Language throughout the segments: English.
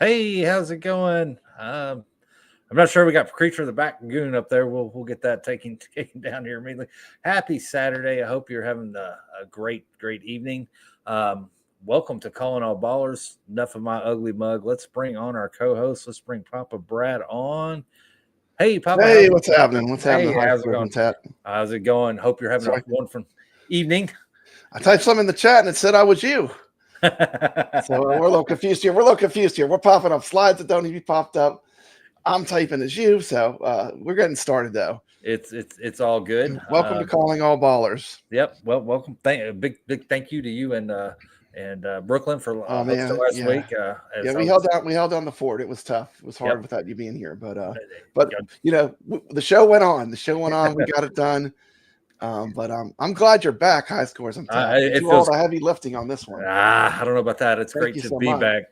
Hey, how's it going? I'm not sure we got Creature of the Back Goon up there. We'll get that taken down here immediately. Happy Saturday. I hope you're having a great evening. Welcome to Calling All Ballers. Enough of my ugly mug. Let's bring on our co-host. Let's bring Papa Brad on. Hey, Papa. Hey, what's happening? What's happening? How's it going? How's it going? Hope you're having a wonderful evening. I typed something in the chat and it said I was you. So we're a little confused here. We're popping up slides that don't need to be popped up. I'm typing as you, so we're getting started though. It's all good. Welcome to Calling All Ballers. Yep. Well, welcome. Big thank you to you and Brooklyn for last week. We held down the fort. It was tough. It was hard without you being here, but you know, the show went on. We got it done. But I'm glad you're back, High Scores. I'm tired. It feels heavy lifting on this one. I don't know about that. It's great to be back.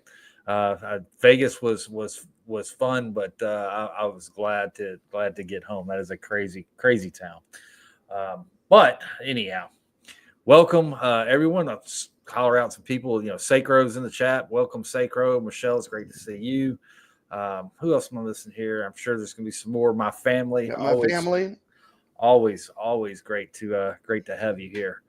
Vegas was fun, but I was glad to get home. That is a crazy town. But anyhow, welcome everyone. I'll holler out some people. You know, Sacro's in the chat. Welcome, Sacro. Michelle, it's great to see you. Who else am I missing here? I'm sure there's gonna be some more. My family. Family. Always great to have you here.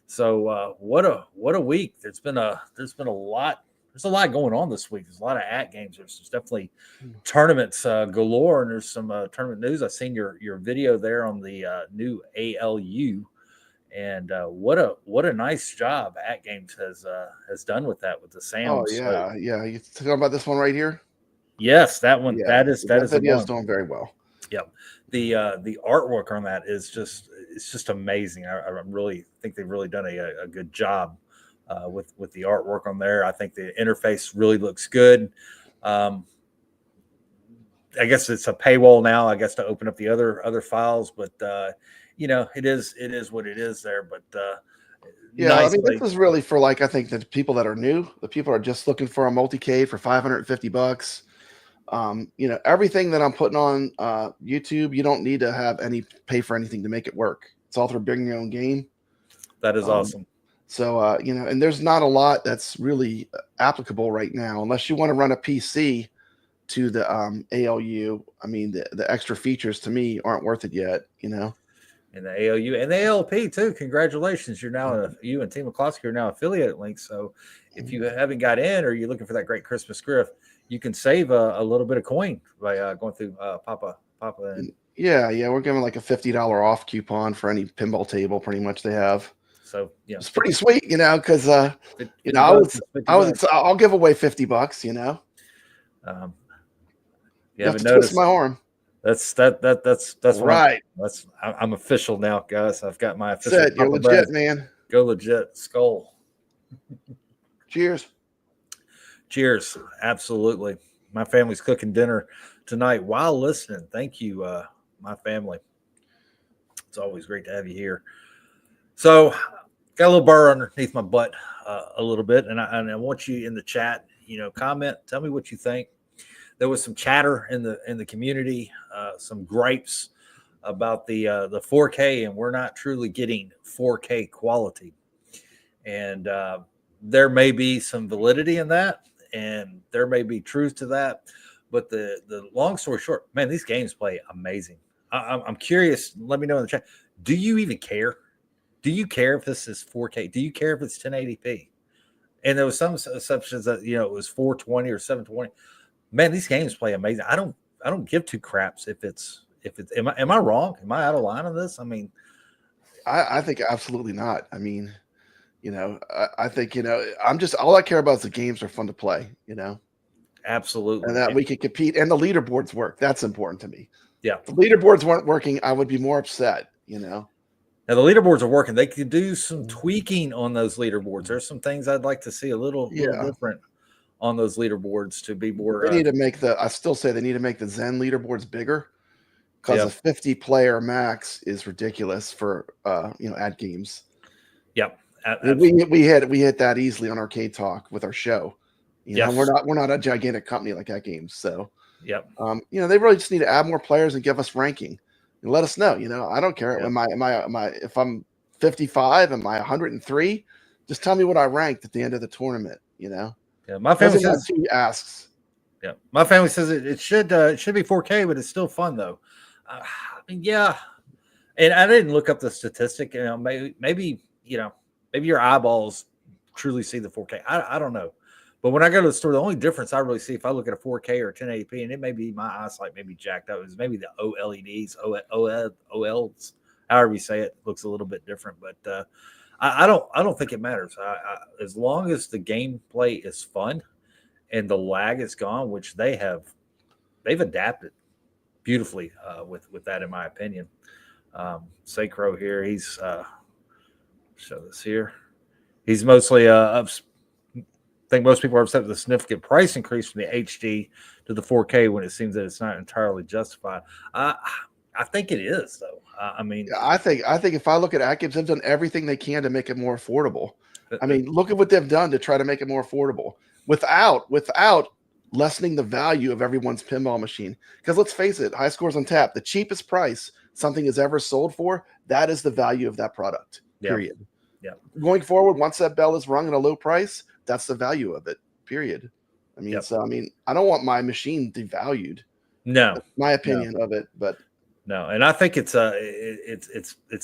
So what a week. There's been a lot. There's a lot going on this week. There's a lot of Atgames. There's definitely tournaments galore, and there's some tournament news. I've seen your video there on the new ALU, and what a nice job Atgames has done with that with the sound. Oh yeah, yeah. You talking about this one right here? Yes, that one. Yeah, that is doing very well. Yep. The artwork on that is just amazing. I really think they've really done a good job with the artwork on there. I think the interface really looks good. I guess it's a paywall now, I guess, to open up the other files, but you know, it is what it is there. But I mean, this is really for, like, I think the people that are new, the people are just looking for a multi-K for $550. You know, everything that I'm putting on YouTube, you don't need to pay for anything to make it work. It's all through bringing your own game. That is awesome. So you know, and there's not a lot that's really applicable right now, unless you want to run a PC to the ALU. I mean, the extra features to me aren't worth it yet, you know. And the ALU and the ALP too. Congratulations, you're now you and Team McCloskey are now affiliate links. So if you haven't got in, or you're looking for that great Christmas gift, you can save a little bit of coin by going through Papa. And yeah, we're giving like a $50 off coupon for any pinball table. Pretty much they have. So yeah, it's pretty sweet, you know, because you know, I'll give away $50, you know. You haven't noticed my arm. That's right. I'm official now, guys. I've got my official. You're legit, man. Go legit, skull. Cheers. Cheers. Absolutely. My family's cooking dinner tonight while listening. Thank you, my family. It's always great to have you here. So, got a little burr underneath my butt a little bit, and I want you in the chat, you know, comment, tell me what you think. There was some chatter in the community, some gripes about the 4K, and we're not truly getting 4K quality. And there may be some validity in that, and there may be truth to that. But the long story short, man, these games play amazing. I'm curious. Let me know in the chat. Do you even care? Do you care if this is 4K? Do you care if it's 1080p? and there was some assumptions that it was 420 or 720. Man, these games play amazing. I don't give two craps if it's. Am I wrong? Am I out of line on this? I mean, I think absolutely not. I mean, I think I'm just all I care about is the games are fun to play. Absolutely, and that we can compete and the leaderboards work. That's important to me. Yeah, if the leaderboards weren't working, I would be more upset. Now the leaderboards are working. They could do some tweaking on those leaderboards. There's some things I'd like to see a little different on those leaderboards to be more. They need to make I still say they need to make the Zen leaderboards bigger, because a 50 player max is ridiculous for ad games. Yep. We hit that easily on Arcade Talk with our show. We're not a gigantic company like Atgames, so yep. They really just need to add more players and give us ranking and let us know. I don't care. Yep. Am I if I'm 55, am I 103? Just tell me what I ranked at the end of the tournament. Yeah, my family says asks. Yeah, my family says it should be 4K, but it's still fun though. Yeah, and I didn't look up the statistic. Maybe your eyeballs truly see the 4K. I don't know. But when I go to the store, the only difference I really see if I look at a 4K or 1080p, and it may be my eyesight may be jacked up, is maybe the OLEDs, OLs, however you say it, looks a little bit different. But I don't think it matters. As long as the gameplay is fun and the lag is gone, which they've adapted beautifully with that, in my opinion. Sacro here, he's show this here. He's mostly I think most people are upset with the significant price increase from the HD to the 4K when it seems that it's not entirely justified. I think it is, though. I think if I look at Atgames, they've done everything they can to make it more affordable. Look at what they've done to try to make it more affordable without lessening the value of everyone's pinball machine. Because let's face it, High Scores on Tap, the cheapest price something is ever sold for, that is the value of that product. Period. Yeah. Going forward, once that bell is rung at a low price, that's the value of it. Period. So I don't want my machine devalued. No, that's my opinion of it, but no, and I think it's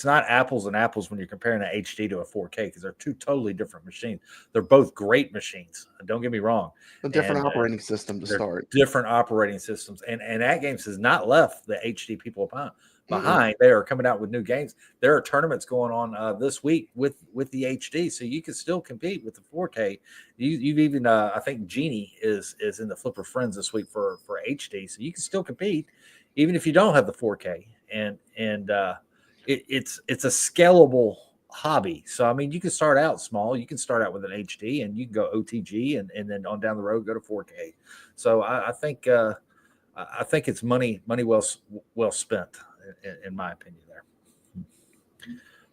not apples and apples when you're comparing an HD to a 4K, because they're two totally different machines. They're both great machines. Don't get me wrong. A different operating system to start. Different operating systems, and Atgames has not left the HD people behind. They are coming out with new games. There are tournaments going on this week with the HD, so you can still compete with the 4K. You've even I think Genie is in the Flipper Friends this week for HD, so you can still compete even if you don't have the 4K. And it's a scalable hobby. So you can start out small. You can start out with an HD, and you can go OTG, and then on down the road go to 4K. So I think it's money well spent, in my opinion there.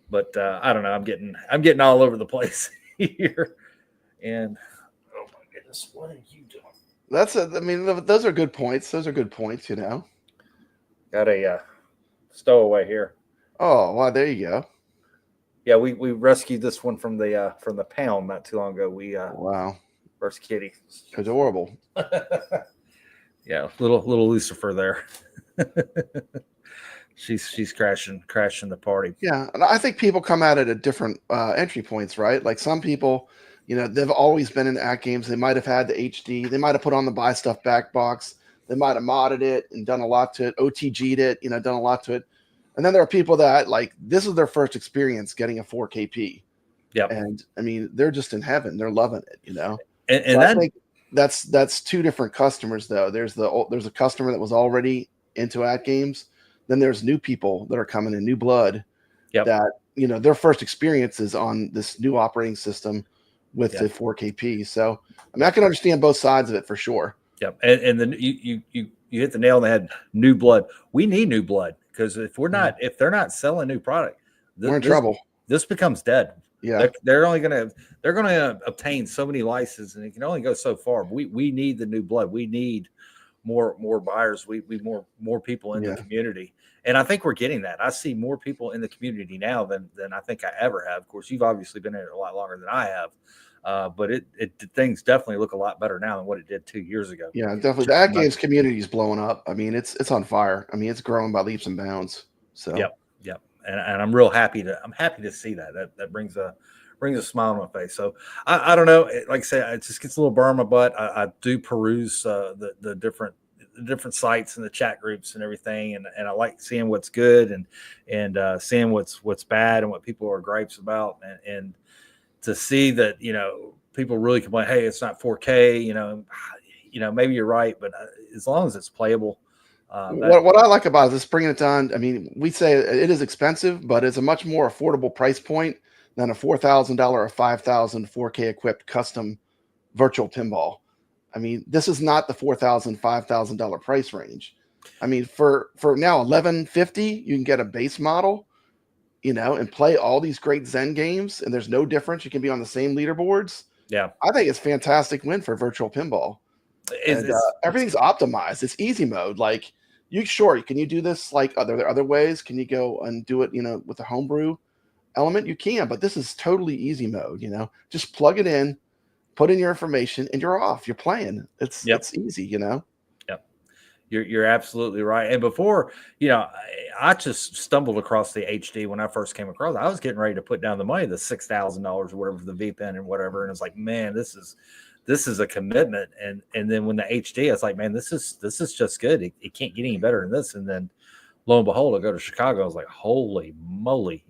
But I don't know. I'm getting all over the place here. And oh my goodness, what are you doing? Those are good points. Got a stowaway here. Oh, wow, there you go. Yeah, we rescued this one from the pound not too long ago. Wow. First kitty. Adorable. Yeah, little Lucifer there. She's crashing the party. Yeah, and I think people come at it at different entry points, right? Like some people, they've always been in Atgames. They might have had the HD. They might have put on the buy stuff back box. They might have modded it and done a lot to it, OTG'd it, done a lot to it. And then there are people that this is their first experience getting a 4KP. Yeah, and they're just in heaven. They're loving it, And so I think that's two different customers though. There's a customer that was already into Atgames. Then there's new people that are coming in, new blood. Yep. That their first experience is on this new operating system with the 4KP. So I can understand both sides of it for sure. Yep, and then you hit the nail on the head. New blood. We need new blood, because if they're not selling new product, we're in trouble. This becomes dead. Yeah, they're going to obtain so many licenses, and it can only go so far. We need the new blood. We need more buyers. We more people in the community, and I think we're getting that. I see more people in the community now than I think I ever have. Of course, you've obviously been in it a lot longer than I have. But things definitely look a lot better now than what it did 2 years ago. Yeah, definitely. The Atgames community is blowing up. It's on fire. It's growing by leaps and bounds. So yep. and I'm happy to see that. That brings a smile on my face. So I don't know. Like I said, it just gets a little burn on my butt. I do peruse the different sites and the chat groups and everything, and I like seeing what's good and seeing what's bad and what people are gripes about, and to see that people really complain, hey, it's not 4K, maybe you're right, but as long as it's playable. What I like about it is bringing it down. I mean, we say it is expensive, but it's a much more affordable price point than a $4,000 or $5,000 4K equipped custom virtual pinball. I mean, this is not the $4,000, $5,000 price range. I mean, for now $1,150, you can get a base model, and play all these great Zen games, and there's no difference. You can be on the same leaderboards. Yeah, I think it's fantastic win for virtual pinball. And everything's optimized. It's easy mode. Like can you do this? Like are there other ways? Can you go and do it? With the homebrew element, you can, but this is totally easy mode. Just plug it in, put in your information, and you're off. You're playing. It's easy. Yep. You're absolutely right. And before, I just stumbled across the HD when I first came across. I was getting ready to put down the money, the $6,000 or whatever for the VPN and whatever, and it's like, man, this is a commitment. And then when the HD, it's like, man, this is just good. It can't get any better than this. And then lo and behold, I go to Chicago. I was like, holy moly,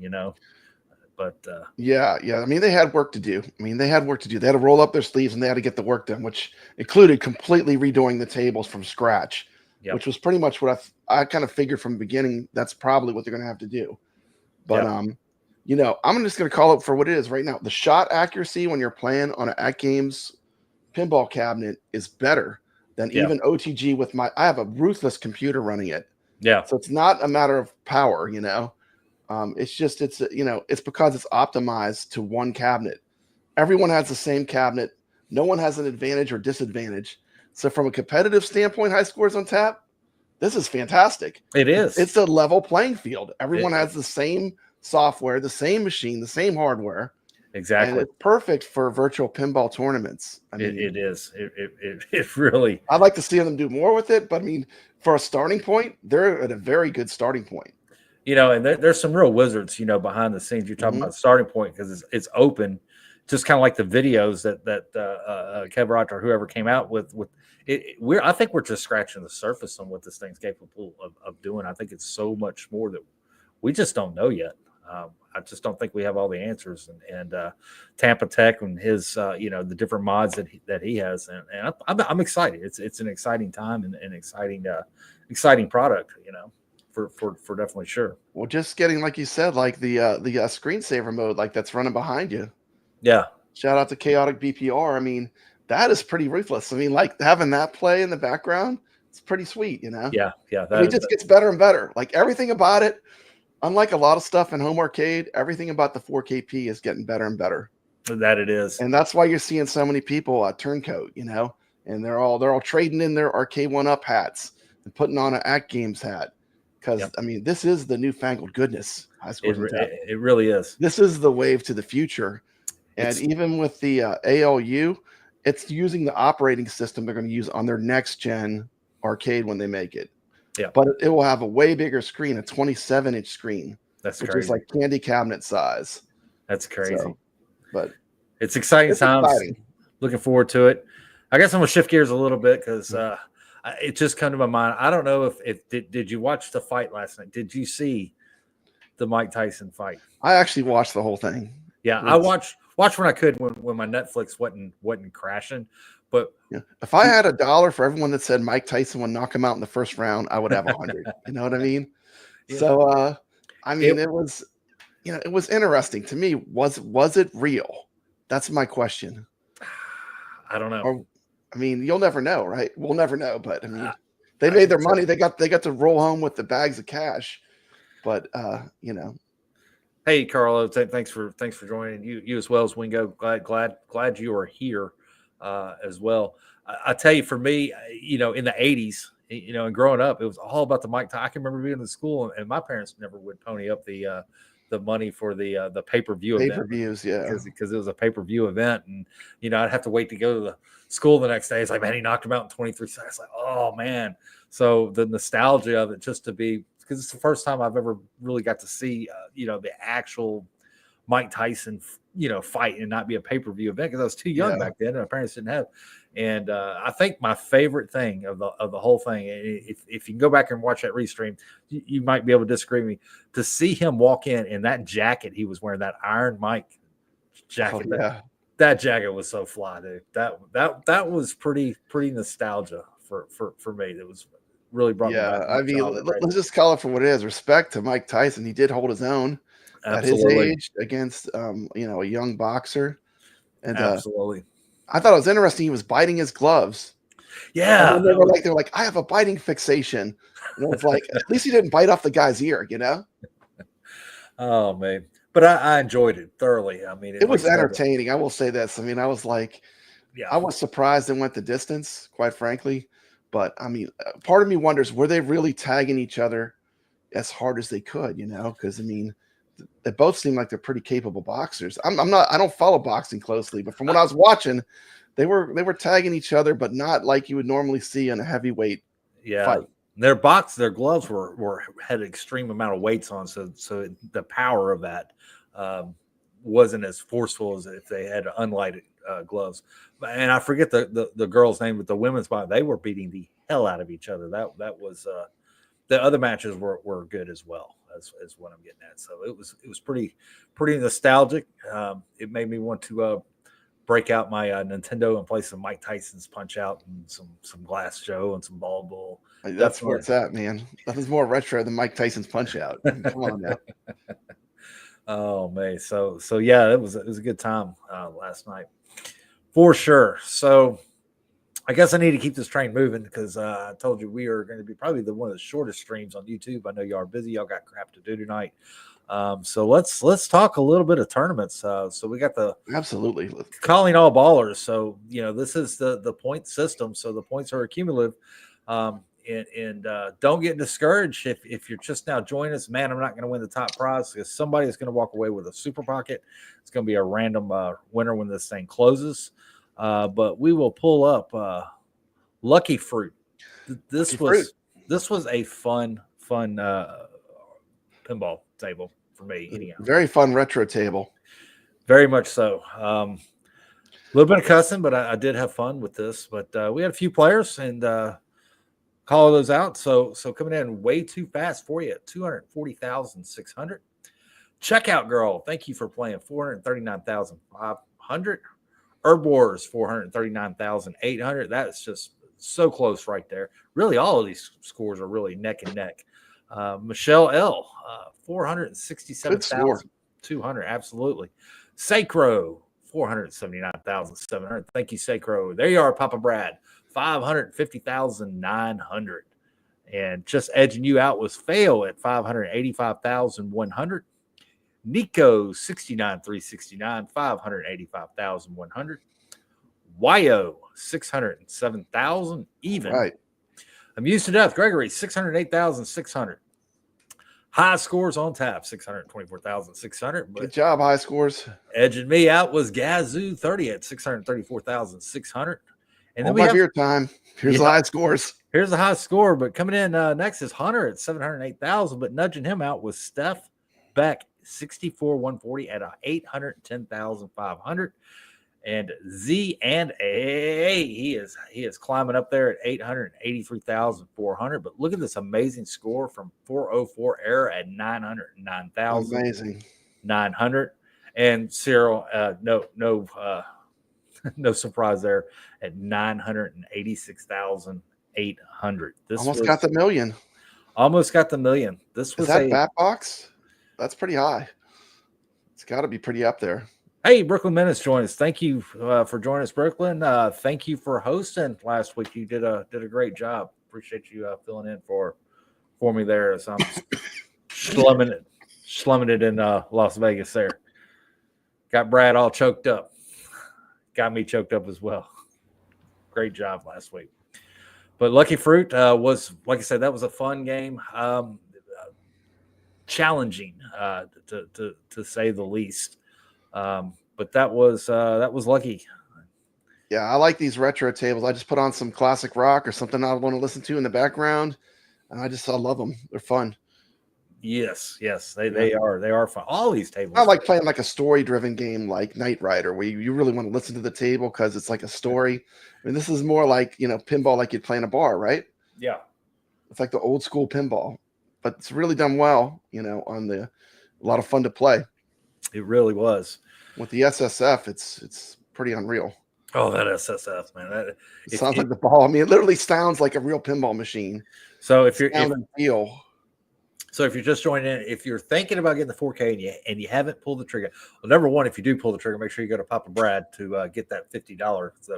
But yeah. I mean, they had work to do. They had to roll up their sleeves and they had to get the work done, which included completely redoing the tables from scratch, which was pretty much what I kind of figured from the beginning. That's probably what they're going to have to do. But I'm just going to call it for what it is right now. The shot accuracy when you're playing on an Atgames pinball cabinet is better than even OTG with I have a ruthless computer running it. Yeah. So it's not a matter of power, it's just, it's because it's optimized to one cabinet. Everyone has the same cabinet. No one has an advantage or disadvantage. So from a competitive standpoint, high scores on tap, this is fantastic. It is. It's a level playing field. Everyone has the same software, the same machine, the same hardware. Exactly. And it's perfect for virtual pinball tournaments. I mean, it is. It really. I'd like to see them do more with it, but I mean, for a starting point, they're at a very good starting point. And there's some real wizards, behind the scenes. You're talking about starting point because it's open, just kind of like the videos that Kev Roth or whoever came out with it. I think we're just scratching the surface on what this thing's capable of doing. I think it's so much more that we just don't know yet. I just don't think we have all the answers. And Tampa Tech and his, the different mods that he has, and I'm excited. It's an exciting time and an exciting product, for definitely sure. Well, just getting, like you said, like the screensaver mode, like that's running behind you. Yeah. Shout out to Chaotic BPR. I mean, that is pretty ruthless. I mean, like having that play in the background, it's pretty sweet, Yeah. It just gets better and better. Like everything about it. Unlike a lot of stuff in home arcade, everything about the 4KP is getting better and better. That it is. And that's why you're seeing so many people turncoat, and they're all trading in their Arcade 1-Up hats and putting on an Atgames hat. Because, I mean, this is the newfangled goodness. It really is. This is the wave to the future. And even with the ALU, it's using the operating system they're going to use on their next-gen arcade when they make it. Yeah. But it will have a way bigger screen, a 27-inch screen. Which is like candy cabinet size. That's crazy. But it's exciting times. Exciting. Looking forward to it. I guess I'm going to shift gears a little bit because it just come to my mind. I don't know if did you watch the fight last night? Did you see the Mike Tyson fight? I actually watched the whole thing. Yeah, I watched when I could when my Netflix wasn't crashing. But if I had $1 for everyone that said Mike Tyson would knock him out in the first round, I would have 100. You know what I mean? Yeah. So I mean, it was it was interesting to me. Was it real? That's my question. I don't know. Or, I mean, you'll never know, right? We'll never know. But I mean, they made their money. They got to roll home with the bags of cash. But Hey, Carlo, thanks for joining. You as well as Wingo. Glad you are here as well. I tell you, for me, in the 80s, and growing up, it was all about the Mike Tyson. I can remember being in school, and my parents never would pony up the money for the pay-per-view event. Pay-per-views, yeah. Because it was a pay-per-view event, and I'd have to wait to go to the school the next day. It's like, man, he knocked him out in 23 seconds. Like, oh man. So the nostalgia of it, just to be because it's the first time I've ever really got to see, the actual Mike Tyson, fight and not be a pay-per-view event because I was too young back then and my parents didn't have. And I think my favorite thing of the whole thing, if you can go back and watch that restream, you might be able to disagree with me, to see him walk in that jacket he was wearing, that Iron Mike jacket. That jacket was so fly, dude. That was pretty nostalgia for me. That was really brought me back. I mean, let's just call it for what it is. Respect to Mike Tyson. He did hold his own at his age against a young boxer. And absolutely. I thought it was interesting. He was biting his gloves. Yeah. And they were like, I have a biting fixation. And it was like, at least he didn't bite off the guy's ear, Oh, man. But I enjoyed it thoroughly. I mean, it was entertaining. I will say this. I mean, I was like, yeah, I was surprised it went the distance, quite frankly. But I mean, part of me wonders, were they really tagging each other as hard as they could, because I mean, they both seem like they're pretty capable boxers. I don't follow boxing closely, but from what I was watching, they were tagging each other, but not like you would normally see in a heavyweight fight. Their gloves had an extreme amount of weights on, so the power of that wasn't as forceful as if they had unlighted gloves. And I forget the girl's name, but the women's body, they were beating the hell out of each other. That was the other matches were good as well. As what I'm getting at. So it was pretty nostalgic. It made me want to break out my Nintendo and play some Mike Tyson's Punch Out and some Glass Joe and some Ball Bull. That's where it's at, man. Nothing's more retro than Mike Tyson's Punch Out. Come on now. Oh man, so yeah, it was a good time last night for sure. So I guess I need to keep this train moving because I told you we are going to be probably one of the shortest streams on YouTube. I know y'all are busy. Y'all got crap to do tonight. So let's talk a little bit of tournaments. So we got absolutely calling all ballers. So this is the point system. So the points are accumulative. And don't get discouraged if you're just now joining us. Man, I'm not going to win the top prize because somebody is going to walk away with a super pocket. It's going to be a random winner when this thing closes. But we will pull up Lucky Fruit. This was a fun pinball table for me. Anyhow. Very fun retro table. Very much so. A little bit of cussing, but I did have fun with this. But we had a few players and call those out. So coming in way too fast for you at 240,600. Checkout Girl, thank you for playing 439,500. Herb Wars, 439,800. That's just so close right there. Really, all of these scores are really neck and neck. Michelle L, 467,200. Absolutely. Sacro, 479,700. Thank you, Sacro. There you are, Papa Brad, 550,900. And just edging you out was Fail at 585,100. Nico 69,369, 585,100. Yo 607,000 even. Right. Amused to Death Gregory 608,600. High Scores on Tap 624,600. Good job, High Scores. Edging me out was Gazoo 30 at 634,600. And then we have your time. Here's the High Scores. Here's the high score, but coming in next is Hunter at 708,000, but nudging him out was Steph Beck 64,140 at 810,500. And Z and A, he is climbing up there at 883,400. But look at this amazing score from 404 Era at 909,000. Amazing. 900. And Cyril, no surprise there at 986,800. This almost got the million. Almost got the million. This was that bat box? That's pretty high. It's got to be pretty up there. Hey, Brooklyn Menace joined us. Thank you for joining us, Brooklyn. Thank you for hosting last week. You did a great job. Appreciate you filling in for me there as I'm slumming it in Las Vegas there. Got Brad all choked up. Got me choked up as well. Great job last week. But Lucky Fruit was, like I said, that was a fun game. Challenging, to say the least. But that was lucky. Yeah, I like these retro tables. I just put on some classic rock or something I want to listen to in the background, and I love them. They're fun. Yes, they are fun. All these tables. Not like playing like a story-driven game like Knight Rider, where you really want to listen to the table because it's like a story. I mean, this is more like, pinball like you'd play in a bar, right? Yeah. It's like the old school pinball, but it's really done well, a lot of fun to play. It really was. With the SSF, it's pretty unreal. Oh, that SSF, man. It sounds like the ball. I mean, it literally sounds like a real pinball machine. So if you're feel. So if you're just joining in, if you're thinking about getting the 4K and you haven't pulled the trigger, well, number one, if you do pull the trigger, make sure you go to Papa Brad to get that $50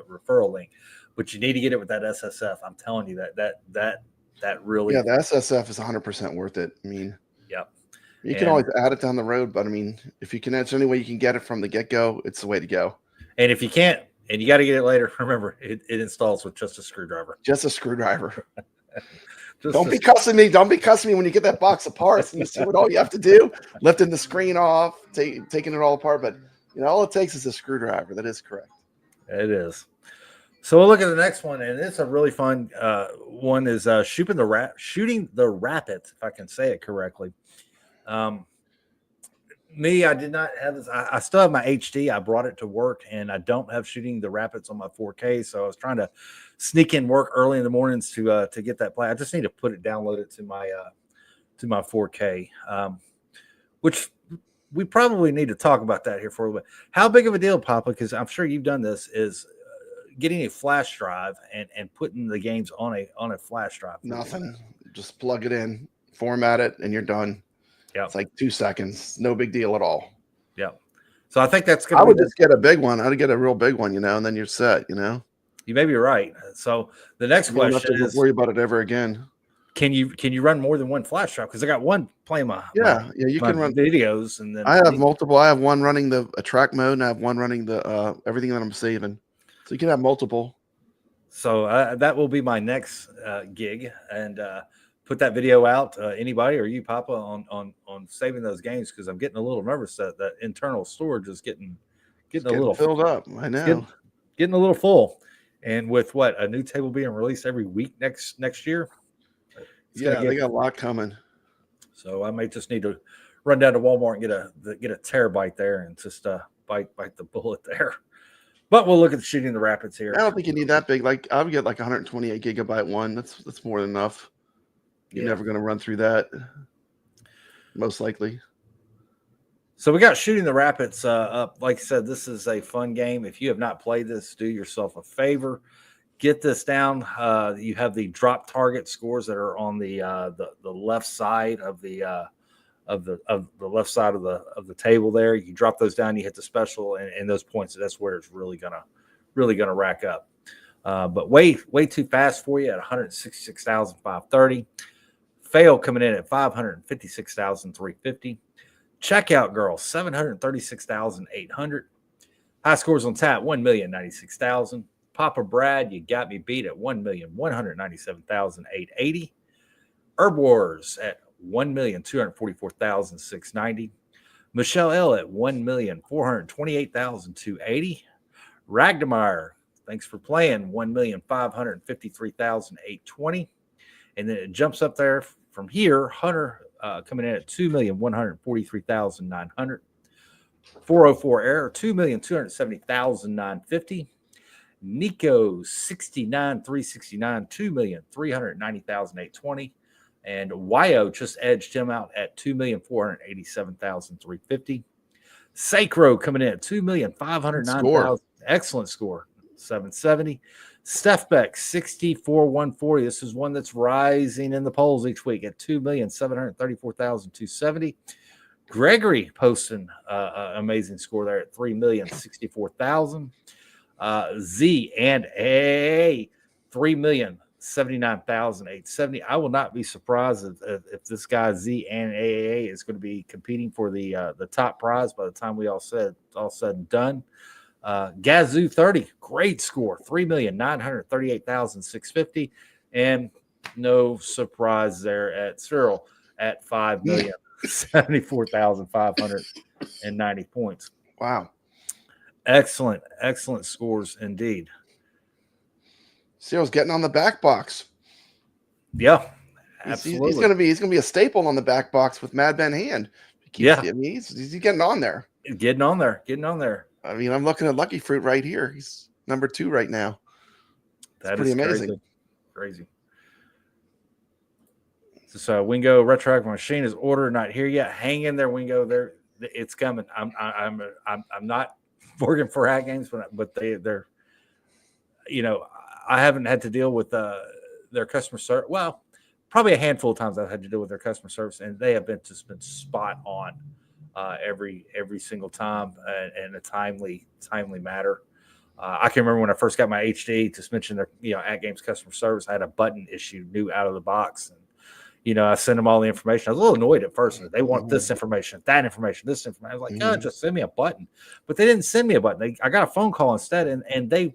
referral link. But you need to get it with that SSF. I'm telling you that really. Yeah, the SSF is 100% worth it. I mean, yeah, you can always add it down the road, but I mean, if you can, it's any way you can get it from the get-go, it's the way to go. And if you can't, and you got to get it later, remember it installs with just a screwdriver. Just a screwdriver. Don't be cussing me. Don't be cussing me when you get that box of parts and you see what all you have to do, lifting the screen off, taking it all apart. But all it takes is a screwdriver. That is correct. It is. So we'll look at the next one, and it's a really fun one. Is shooting the rapid, if I can say it correctly. Me, I did not have this. I still have my HD. I brought it to work, and I don't have shooting the rapids on my 4K. So I was trying to sneak in work early in the mornings to get that play. I just need to download it to my 4K, which we probably need to talk about that here for a little bit. How big of a deal, Papa? Because I'm sure you've done this. Is getting a flash drive and putting the games on a flash drive. Nothing. Just plug it in, format it, and you're done. Yeah, it's like 2 seconds. No big deal at all. Yeah. So I think that's I would just get a big one. I'd get a real big one, and then you're set. You may be right. So the next question is, worry about it ever again. Can you run more than one flash drive? Because I got one playing you can run videos, and then I have multiple. I have one running the track mode, and I have one running the everything that I'm saving. So you can have multiple. So that will be my next gig, and put that video out. Anybody or you, Papa, on saving those games, because I'm getting a little nervous that internal storage is getting a little filled up. I know, getting a little full, and with a new table being released every week next year. They got a lot coming. So I may just need to run down to Walmart and get a terabyte there and just bite the bullet there. But we'll look at shooting the rapids here. I don't think you need that big. Like I would get like 128 gigabyte one. That's more than enough. You're never going to run through that, most likely. So we got shooting the rapids up. Like I said, this is a fun game. If you have not played this, do yourself a favor. Get this down. You have the drop target scores that are on the left side of the left side of the table there. You drop those down, you hit the special, and those points. That's where it's really gonna rack up. But way too fast for you at 166,530. Fail coming in at 556,350. Checkout Girl 736,800. High scores on tap 1,096,000. Papa Brad, you got me beat at 1,197,880. Herb Wars at 1,244,690. Michelle L at 1,428,280. Ragdemeyer, thanks for playing, 1,553,820. And then it jumps up there from here. Hunter coming in at 2,143,900. 404 Error, 2,270,950. Nico 69,369, 2,390,820. And Wyo just edged him out at 2,487,350. Sacro coming in at 2,509,000. Excellent score, 770. Steph Beck 64,140. This is one that's rising in the polls each week at 2,734,270. Gregory posting amazing score there at 3,064,000. Z and A 3,079,870. I will not be surprised if this guy Z and A is going to be competing for the top prize by the time we all said and done. Gazoo 30, great score, 3,938,650, and no surprise there at Cyril at 5,074,590 points. Wow. Excellent scores indeed. Cyril's getting on the back box. Yeah, He's gonna be a staple on the back box with Mad Ben Hand. I mean, he's getting on there. Getting on there. I mean, I'm looking at Lucky Fruit right here. He's number 2 right now. That's pretty amazing. Crazy. So Wingo Retroactive Machine is ordered, not here yet. Hang in there, Wingo. It's coming. I'm not working for Atgames, but they're, you know, I haven't had to deal with their customer service. Well, probably a handful of times I've had to deal with their customer service, and they have been spot on every single time in a timely matter. I can remember when I first got my HD, just mention their, Atgames customer service. I had a button issue new out of the box, and I sent them all the information. I was a little annoyed at first. They want this information, that information, this information. I was like, just send me a button. But they didn't send me a button. I got a phone call instead, and they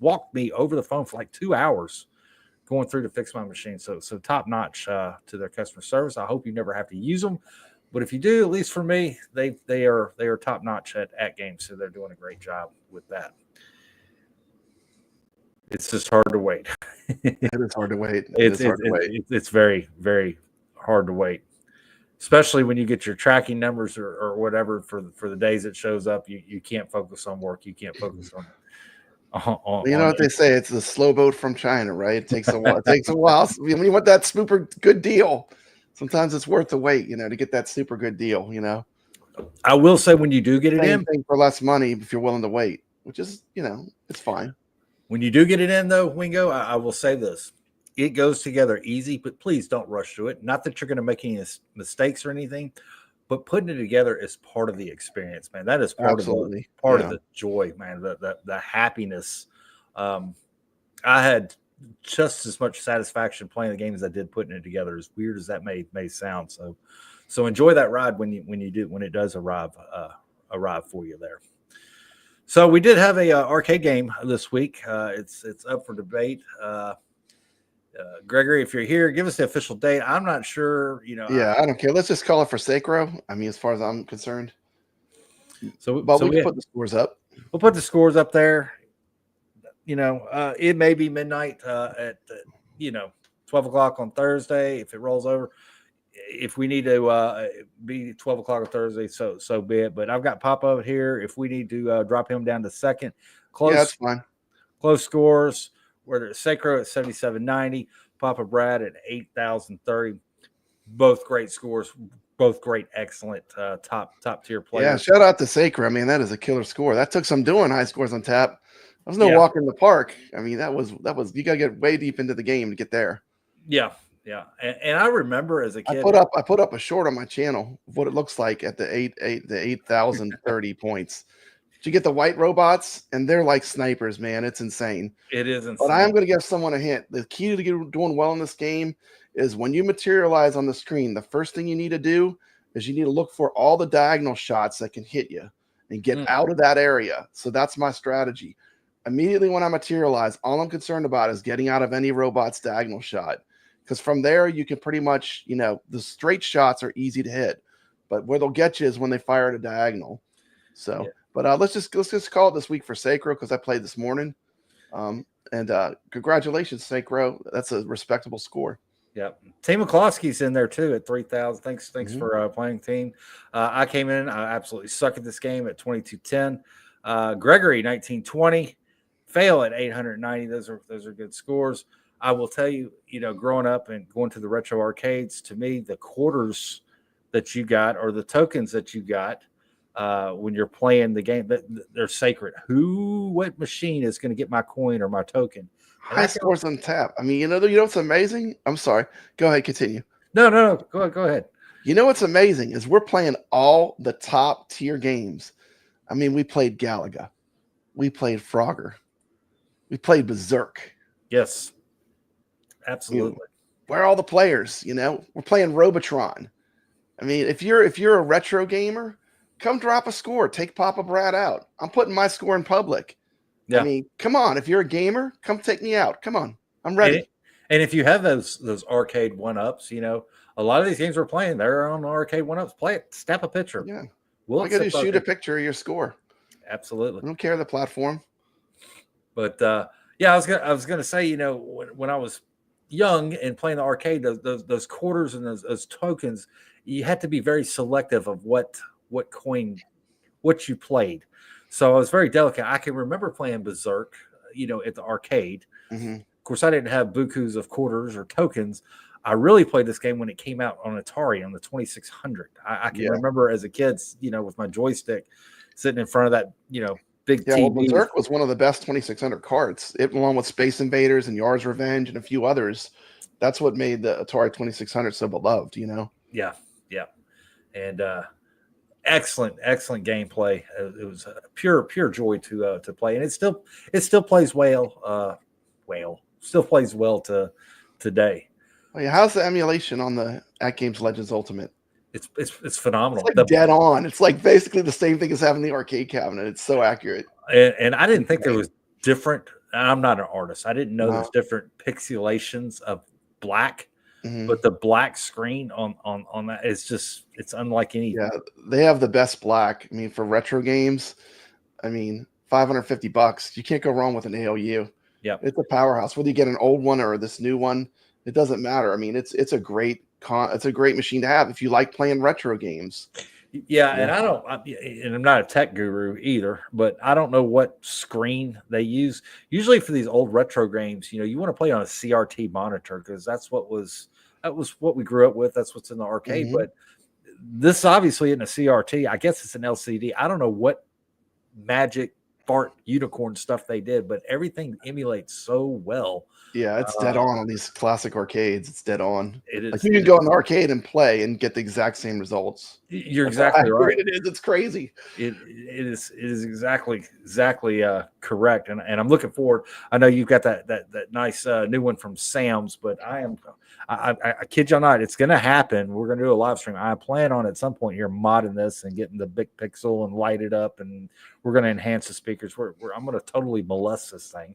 walked me over the phone for like 2 hours going through to fix my machine. So top notch to their customer service. I hope you never have to use them. But if you do, at least for me, they are top notch at Atgames. So they're doing a great job with that. It's just hard to wait. It is hard to wait. It's very, very hard to wait, especially when you get your tracking numbers or whatever for the days it shows up. You can't focus on work. You can't focus on. What they say? It's the slow boat from China, right? It takes a while. It takes a while. When you want that super good deal, sometimes it's worth the wait. To get that super good deal. I will say when you do get it in for less money, if you're willing to wait, which is it's fine. When you do get it in, though, Wingo, I will say this. It goes together easy, but please don't rush through it. Not that you're going to make any mistakes or anything, but putting it together is part of the experience, man. That is part of the joy, man, the happiness. I had just as much satisfaction playing the game as I did putting it together, as weird as that may sound. So enjoy that ride when it does arrive for you there. So we did have a arcade game this week. It's up for debate. Gregory, if you're here, give us the official date. I'm not sure. I don't care. Let's just call it for Sacro. I mean, as far as I'm concerned. We can put the scores up. We'll put the scores up there. It may be midnight at 12 o'clock on Thursday if it rolls over. If we need to be 12 o'clock on Thursday, so be it. But I've got Papa here. If we need to drop him down to second, that's fine. Close scores. Whether it's Sacro at 7,790, Papa Brad at 8,030. Both great scores. Both great, excellent top tier players. Yeah, shout out to Sacro. I mean, that is a killer score. That took some doing. High scores on tap. That was no walk in the park. I mean, that was you got to get way deep into the game to get there. Yeah. Yeah, and I remember as a kid, I put up a short on my channel of what it looks like at the 8,030 points. You get the white robots, and they're like snipers, man. It's insane. It is insane. But I am going to give someone a hint. The key to doing well in this game is when you materialize on the screen. The first thing you need to do is you need to look for all the diagonal shots that can hit you and get out of that area. So that's my strategy. Immediately when I materialize, all I'm concerned about is getting out of any robot's diagonal shot. Because from there, you can pretty much, the straight shots are easy to hit. But where they'll get you is when they fire at a diagonal. So, but let's just call it this week for Sacro because I played this morning. And congratulations, Sacro. That's a respectable score. Yep. Team McCloskey's in there, too, at 3,000. Thanks for playing, team. I came in. I absolutely suck at this game at 2210. Gregory, 1920. Fail at 890. Those are good scores. I will tell you, growing up and going to the retro arcades, to me, the quarters that you got or the tokens that you got when you're playing the game, they're sacred. What machine is going to get my coin or my token? High scores on tap. I mean, what's amazing? I'm sorry. Go ahead, continue. No. Go ahead. What's amazing is we're playing all the top tier games. I mean, we played Galaga. We played Frogger. We played Berserk. Yes. Absolutely. Where are all the players? We're playing Robotron. I mean, if you're a retro gamer, come drop a score. Take Papa Brad out. I'm putting my score in public. Yeah. I mean, come on. If you're a gamer, come take me out. Come on. I'm ready. And if you have those arcade one-ups, a lot of these games we're playing, they're on arcade one-ups. Play it. Snap a picture. Yeah. All I got to do is shoot a picture of your score. Absolutely. I don't care the platform. But, I was gonna say, when I was young and playing the arcade, those quarters and those tokens, you had to be very selective of what coin, what you played. So I was very delicate. I can remember playing Berserk, at the arcade. Mm-hmm. Of course, I didn't have bukus of quarters or tokens. I really played this game when it came out on Atari on the 2600. I can remember as a kid, with my joystick sitting in front of that, big TV. Well, Berserk was one of the best 2600 carts. It, along with Space Invaders and Yar's Revenge and a few others, that's what made the Atari 2600 so beloved. Yeah, and excellent gameplay. It was a pure joy to play, and it still plays well. Still plays well to today. How's the emulation on the Atgames Legends Ultimate? It's phenomenal. It's like dead on. It's like basically the same thing as having the arcade cabinet. It's so accurate. And I didn't think there was different. I'm not an artist. I didn't know there's different pixelations of black, but the black screen on that is just, it's unlike any. Yeah, they have the best black. I mean, for retro games, $550. You can't go wrong with an ALU. Yeah, it's a powerhouse. Whether you get an old one or this new one, it doesn't matter. I mean, it's a great machine to have if you like playing retro games. Yeah, and I'm not a tech guru either, but I don't know what screen they use. Usually for these old retro games, you want to play on a CRT monitor because that was what we grew up with. That's what's in the arcade. Mm-hmm. But this obviously isn't a CRT. I guess it's an LCD. I don't know what magic fart unicorn stuff they did, but everything emulates so well. Yeah, it's dead on these classic arcades. It's dead on. It is. Like you can go in the arcade and play and get the exact same results. You're exactly right. It is. It's crazy. It is exactly correct, and I'm looking forward. I know you've got that nice new one from Sam's, but I kid you not, it's going to happen. We're going to do a live stream. I plan on at some point here modding this and getting the big pixel and light it up, and we're going to enhance the speakers. I'm going to totally molest this thing.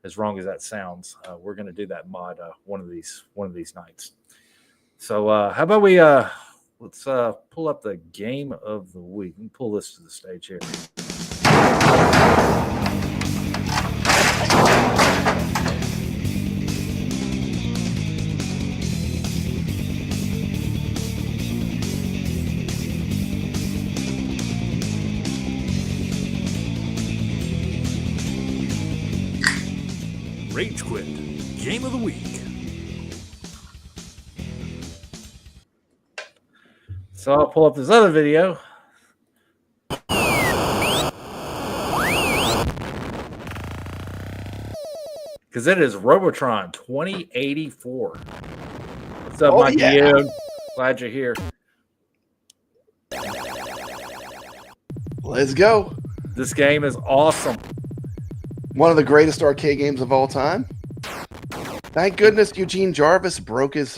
As wrong as that sounds, we're going to do that mod one of these nights. So how about we let's pull up the game of the week. Let me pull this to the stage here. Rage Quit Game of the Week. So I'll pull up this other video. Because it is Robotron 2084. What's up, Mikey? Yeah. Glad you're here. Let's go. This game is awesome. One of the greatest arcade games of all time. Thank goodness Eugene Jarvis broke his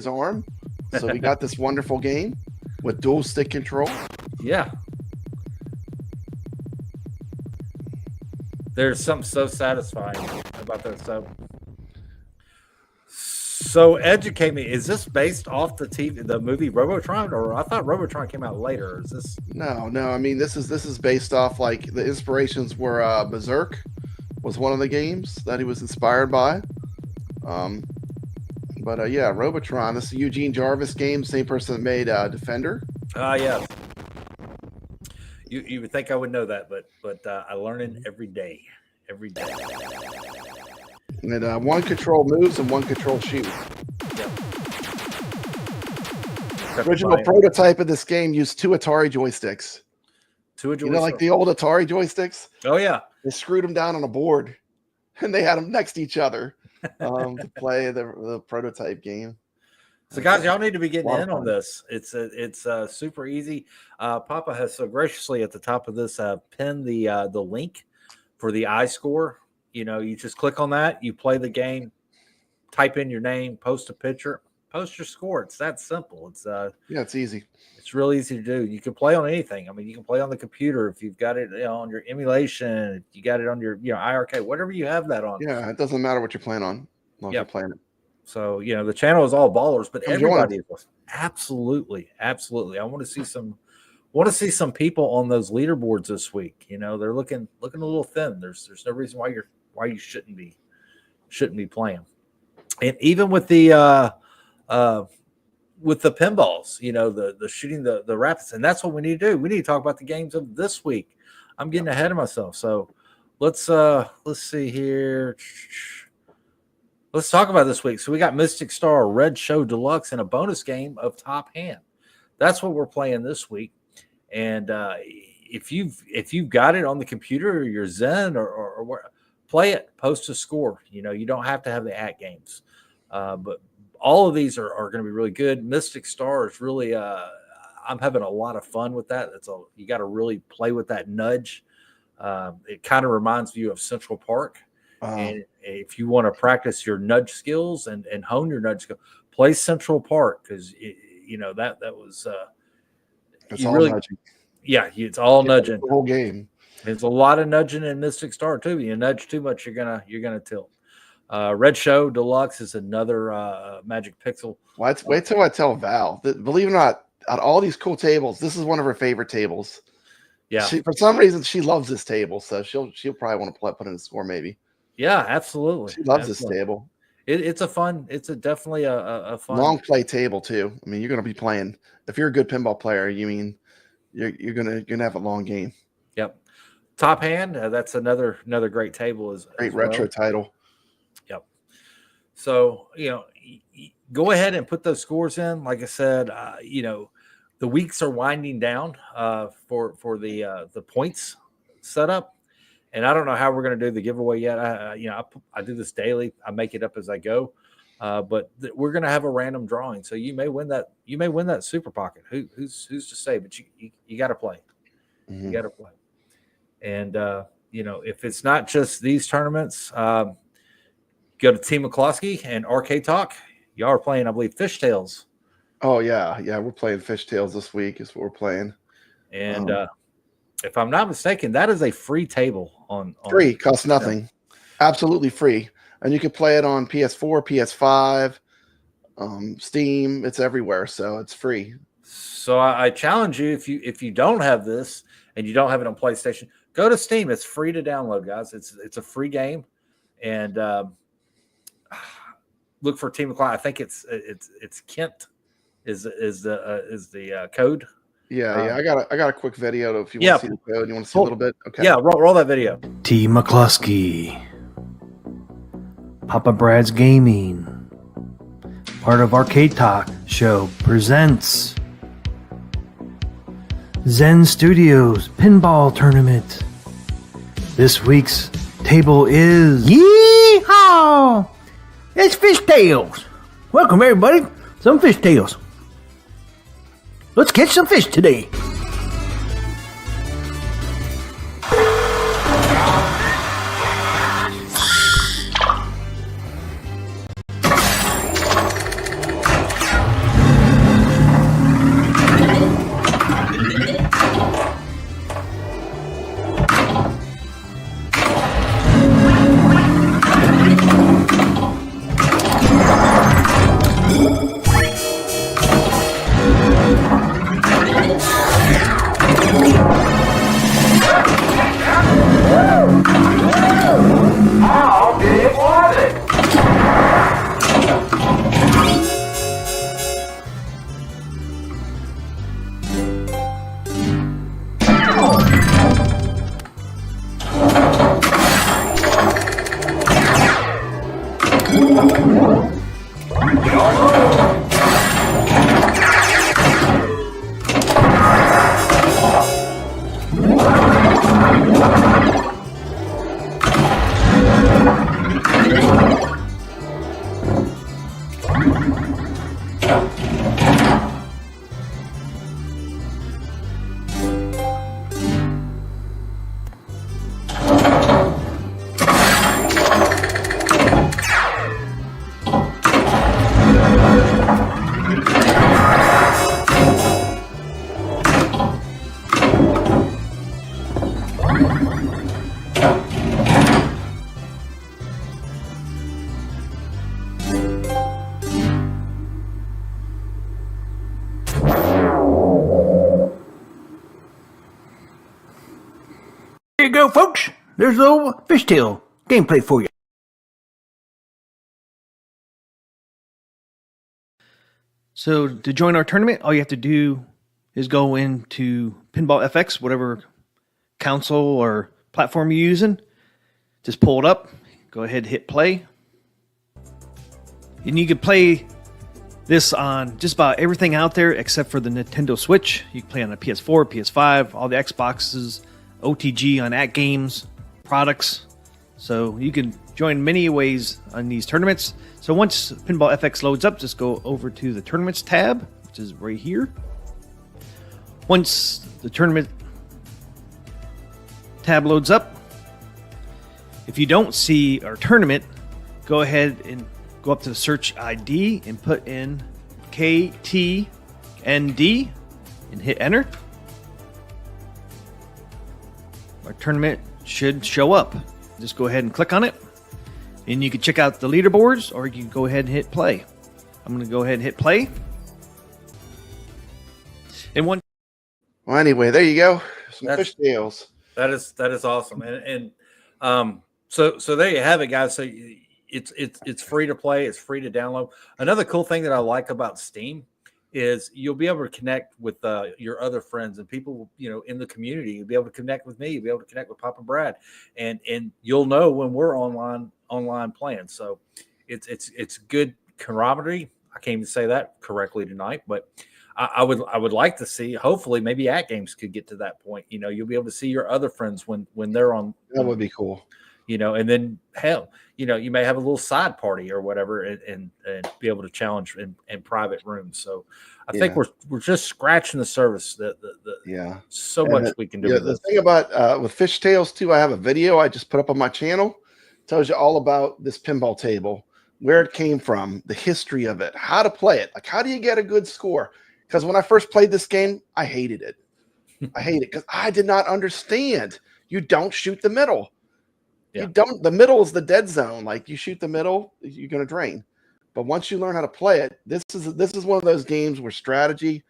arm. So we got this wonderful game with dual stick control. Yeah. There's something so satisfying about this. So educate me. Is this based off the movie Robotron, or I thought Robotron came out later? Is this? No. I mean, this is based off, like, the inspirations were Berserk was one of the games that he was inspired by. Yeah, Robotron. This is a Eugene Jarvis game, same person that made Defender. Yeah. You would think I would know that, but I learn it every day. And one control moves and one control shoot. Yep. Original prototype of this game used 2 Atari joysticks. Like the old Atari joysticks? Oh, yeah. They screwed them down on a board, and they had them next to each other to play the prototype game. So, guys, y'all need to be getting in on this. It's super easy. Papa has so graciously at the top of this pinned the link for the iScore. You just click on that, you play the game, type in your name, post a picture, post your score. It's that simple. It's easy. It's real easy to do. You can play on anything. I mean, you can play on the computer if you've got it on your emulation. If you got it on your IRK, whatever you have that on. Yeah, it doesn't matter what you're playing on. You're playing it. So the channel is all ballers, but everybody is absolutely. I want to see some people on those leaderboards this week. They're looking a little thin. There's no reason why you shouldn't be playing. And even with the pinballs, the shooting the rapids, and that's what we need to do. We need to talk about the games of this week. I'm getting ahead of myself, so let's see here. Let's talk about this week. So we got Mystic Star, Red Show Deluxe, and a bonus game of Top Hand. That's what we're playing this week. And if you've got it on the computer or your Zen or play it, post a score. You don't have to have the Atgames, but all of these are going to be really good. Mystic Star is really I'm having a lot of fun with that. You got to really play with that nudge. It kind of reminds you of Central Park. And if you want to practice your nudge skills and hone your nudge skills, play Central Park, because that was it's all nudging. Yeah, it's all nudging. The whole game. There's a lot of nudging in Mystic Star too. You nudge too much, you're gonna tilt. Red Show Deluxe is another Magic Pixel. Wait till I tell Val that, believe it or not, out of all these cool tables, this is one of her favorite tables. Yeah. For some reason, she loves this table, so she'll probably want to put in a score maybe. Yeah, absolutely. She loves this table. It's definitely a fun long play table too. I mean, you're going to be playing. If you're a good pinball player, you're gonna have a long game. Yep. Top Hand. That's another great table. Great retro title. Yep. So go ahead and put those scores in. Like I said, the weeks are winding down for the points setup. And I don't know how we're going to do the giveaway yet. I do this daily. I make it up as I go, but we're going to have a random drawing. So you may win that. You may win that super pocket. Who's to say? But you got to play. Mm-hmm. You got to play. And if it's not just these tournaments, go to Team McCloskey and Arcade Talk. Y'all are playing, I believe, Fishtails. Oh yeah, we're playing Fishtails this week. Is what we're playing. And if I'm not mistaken, that is a free table on free, costs nothing, absolutely free, and you can play it on PS4, PS5, Steam. It's everywhere, so it's free. So I challenge you, if you don't have this and you don't have it on PlayStation, go to Steam. It's free to download, guys. It's a free game, and look for Team McCloskey. I think it's Kent is the code. Yeah. I got a quick video if you want to see the code. You want to see a little bit? Okay. Yeah, roll that video. T. McCloskey, Papa Brad's Gaming, part of Arcade Talk Show, presents Zen Studios Pinball Tournament. This week's table is Yeehaw! It's Fishtails. Welcome everybody. Some Fishtails. Let's catch some fish today. There you go, folks. There's a little fishtail gameplay for you. So to join our tournament, all you have to do is go into Pinball FX, whatever console or platform you're using. Just pull it up. Go ahead and hit play. And you can play this on just about everything out there except for the Nintendo Switch. You can play on the PS4, PS5, all the Xboxes, OTG on Atgames products. So you can join many ways on these tournaments. So once Pinball FX loads up, just go over to the Tournaments tab, which is right here. Once the Tournament tab loads up, if you don't see our tournament, go ahead and go up to the search ID and put in KTND and hit enter. Our tournament should show up. Just go ahead and click on it. And you can check out the leaderboards, or you can go ahead and hit play. I'm going to go ahead and hit play. And well, anyway, there you go. Some fishtails. That is awesome. So there you have it, guys. So it's free to play. It's free to download. Another cool thing that I like about Steam is you'll be able to connect with your other friends and people, in the community. You'll be able to connect with me. You'll be able to connect with Papa Brad, and you'll know when we're online playing. So it's good camaraderie. I can't even say that correctly tonight, but I would like to see, hopefully maybe Atgames could get to that point. You'll be able to see your other friends when they're on. That would be cool. And then hell, you may have a little side party or whatever and be able to challenge in private rooms. So I think we're just scratching the surface. So much we can do. Yeah, the thing about with Fishtails too, I have a video I just put up on my channel. Tells you all about this pinball table, where it came from, the history of it, how to play it. Like, how do you get a good score? Because when I first played this game, I hated it. I hate it because I did not understand. You don't shoot the middle. Yeah. You don't. The middle is the dead zone. Like, you shoot the middle, you're going to drain. But once you learn how to play it, this is one of those games where strategy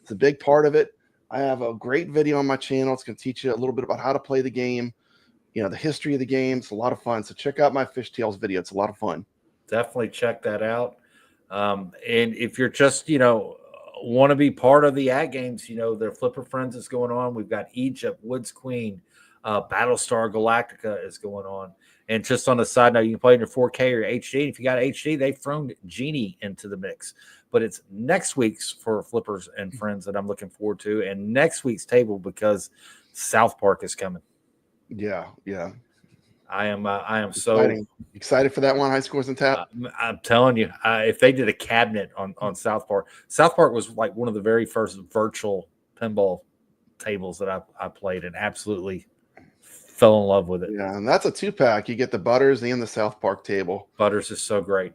is a big part of it. I have a great video on my channel. It's going to teach you a little bit about how to play the game, the history of the game. It's a lot of fun. So check out my Fishtails video. It's a lot of fun. Definitely check that out. And if you're just, want to be part of the Atgames, their Flipper Friends is going on. We've got Egypt, Woods Queen, Battlestar Galactica is going on. And just on the side note, you can play in your 4K or HD. If you got HD, they've thrown Genie into the mix. But it's next week's for Flippers and Friends that I'm looking forward to, and next week's table because South Park is coming. Yeah. I am so excited for that one. High Scores and Tap. I'm telling you, if they did a cabinet on South Park was like one of the very first virtual pinball tables that I played and absolutely fell in love with it. Yeah, and that's a 2-pack. You get the Butters and the South Park table. Butters is so great.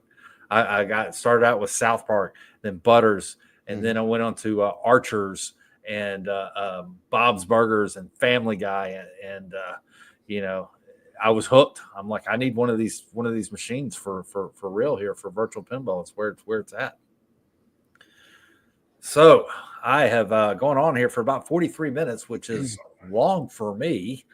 I got started out with South Park, then Butters, and then I went on to Archers and Bob's Burgers and Family Guy, and I was hooked. I'm like, I need one of these machines for real here for virtual pinball. It's where it's at. So I have gone on here for about 43 minutes, which is long for me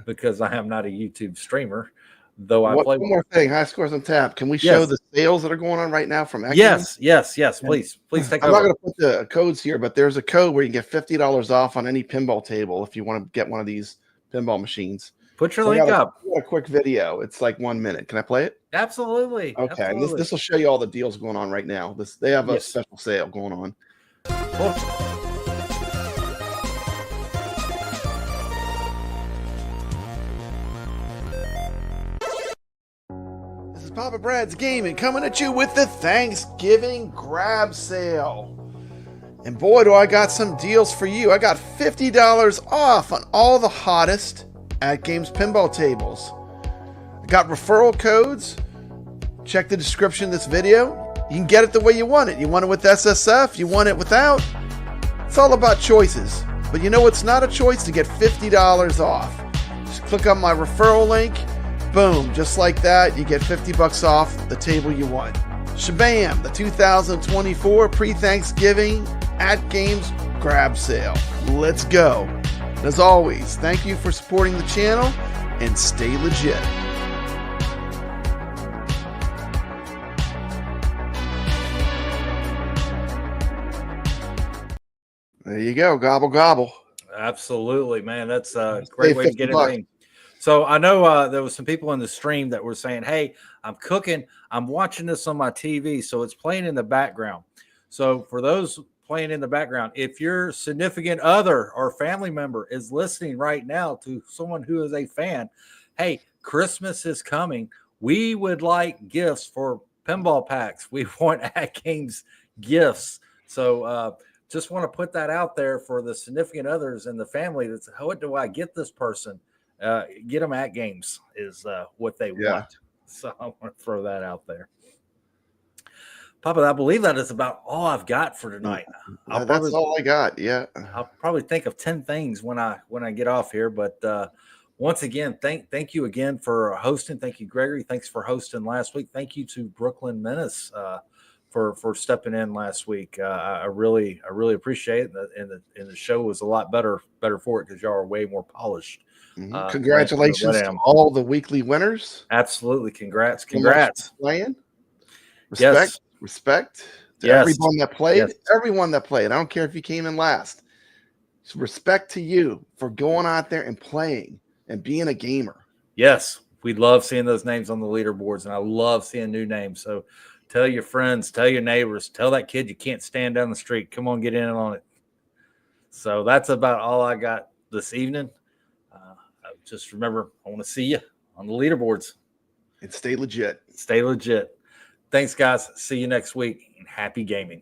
because I am not a YouTube streamer. Though I play. One more thing, High Scores and Tap. Can we show the sales that are going on right now from Atgames? Yes. Please take. I'm not going to put the codes here, but there's a code where you can get $50 off on any pinball table if you want to get one of these pinball machines. Put your link up. A quick video. It's like 1 minute. Can I play it? Absolutely. Okay. Absolutely. This will show you all the deals going on right now. They have a special sale going on. Cool. This is Papa Brad's Gaming coming at you with the Thanksgiving grab sale. And boy, do I got some deals for you. I got $50 off on all the hottest Atgames pinball tables. I got referral codes. Check the description of this video. You can get it the way you want it. You want it with SSF? You want it without? It's all about choices. But you know what's not a choice? To get $50 off. Just click on my referral link. Boom. Just like that, you get $50 off the table you want. Shabam! The 2024 pre-Thanksgiving Atgames grab sale. Let's go. And as always, thank you for supporting the channel and stay legit. There you go. Gobble, gobble. Absolutely, man. That's a great way to get in. So I know there was some people in the stream that were saying, hey, I'm cooking. I'm watching this on my TV, so it's playing in the background. So for those playing in the background, if your significant other or family member is listening right now to someone who is a fan, hey, Christmas is coming. We would like gifts for pinball packs. We want Atgames gifts. So just want to put that out there for the significant others and the family. That's what do I get this person? Get them Atgames is what they want. So I want to throw that out there. Papa, I believe that is about all I've got for tonight. That's all I got. Yeah, I'll probably think of 10 things when I get off here. But once again, thank you again for hosting. Thank you, Gregory. Thanks for hosting last week. Thank you to Brooklyn Menace for stepping in last week. I really appreciate it. And the show was a lot better for it because y'all are way more polished. Congratulations to all the weekly winners. Absolutely. Congrats. Playing. Respect to everyone that played. Everyone that played. I don't care if you came in last. So respect to you for going out there and playing and being a gamer. Yes. We love seeing those names on the leaderboards, and I love seeing new names. So tell your friends, tell your neighbors, tell that kid you can't stand down the street. Come on, get in on it. So that's about all I got this evening. Just remember, I want to see you on the leaderboards. And stay legit. Thanks, guys. See you next week, and happy gaming.